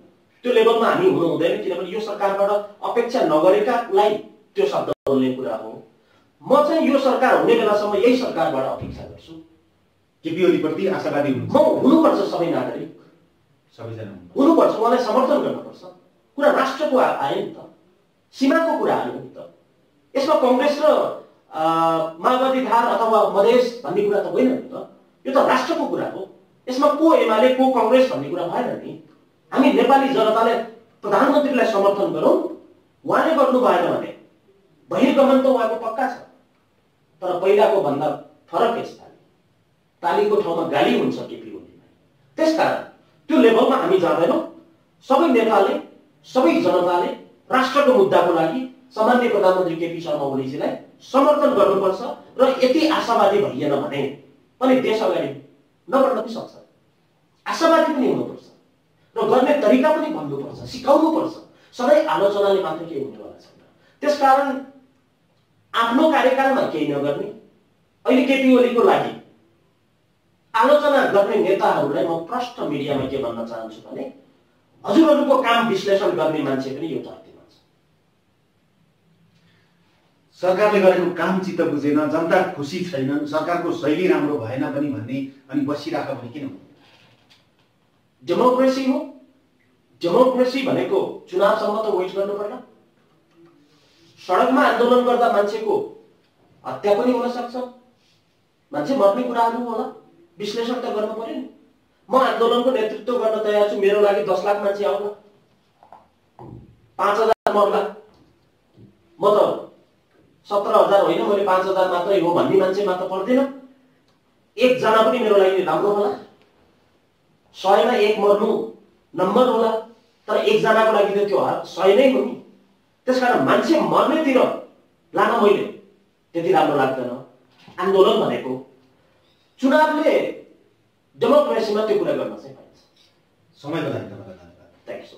त्यो लेभलमा हामी हुनु हुँदैन किनभने यो सरकारबाट अपेक्षा नगरेकालाई त्यो शब्द बोल्ने कुरा हो म चाहिँ यो सरकार हुने बेलासम्म यही सरकारबाट अपेक्षा गर्छु केपी ओलीप्रति आशावादी हुनुहुन्छ म हुनुपर्छ सबै नागरिक सबैजना हुनुपर्छ उहाँलाई समर्थन गर्नुपर्छ कुरा राष्ट्रको आयो नि त सीमाको कुरा आयो नि त यसमा कङ्ग्रेस र माओवादी धार अथवा मधेस भन्ने कुरा त होइन नि त यो त राष्ट्रको कुरा हो यसमा को एमाले को कङ्ग्रेस भन्ने कुरा भएन नि हामी नेपाली जनताले प्रधानमन्त्रीलाई समर्थन गरौँ उहाँले गर्नु भएन भने बहिर्गमन त उहाँको पक्का छ तर पहिलाको भन्दा फरक यसपालि तालीको ठाउँमा गाली हुन्छ केपी ओलीलाई त्यसकारण त्यो लेभलमा हामी जाँदैनौँ सबै नेताले सबै जनताले राष्ट्रको मुद्दाको लागि सामान्य प्रधानमन्त्री केपी शर्मा ओलीजीलाई समर्थन गर्नुपर्छ र यति आशावादी भइएन भने पनि देश अगाडि नबढ्न पनि सक्छ आशावादी पनि हुनुपर्छ र गर्ने तरिका पनि भन्नुपर्छ सिकाउनुपर्छ सधैँ आलोचनाले मात्र केही हुनेवाला छैन त्यसकारण आफ्नो कार्यकालमा केही नगर्ने अहिले केपी ओलीको लागि आलोचना गर्ने नेताहरूलाई म प्रष्ट मिडियामा के भन्न चाहन्छु भने हजुरहरूको काम विश्लेषण गर्ने मान्छे पनि यो धरतीमा छ सरकारले गरेको काम चित्त बुझेन जनता खुसी छैनन् सरकारको शैली राम्रो भएन पनि भन्ने अनि बसिराख भने किन डेमोक्रेसी हो डेमोक्रेसी भनेको चुनावसम्म त वेट गर्नु पर्ला सडकमा आन्दोलन गर्दा मान्छेको हत्या पनि हुन सक्छ मान्छे मर्ने कुराहरू होला विश्लेषण त गर्नु पर्यो नि। म आन्दोलनको नेतृत्व गर्न तयार छु, मेरो लागि 10 लाख मान्छे आउला, 5000 मर्ला, म त 17,000 होइन मैले 5,000 मात्रै हो भन्ने मान्छेमा त पर्दैन। एकजना पनि मेरो लागि राम्रो होला, 100 मा 1 मर्नु नम्बर होला, तर एकजनाको लागि त त्यो 100 नै हो नि। त्यसकारण मान्छे मर्नेतिर लान मैले त्यति राम्रो लाग्दैन। आन्दोलन भनेको चुनावले डेमोक्रेसीमा त्यो कुरा गर्न चाहिँ पाइन्छ। समयको लागि धन्यवाद। Thank you.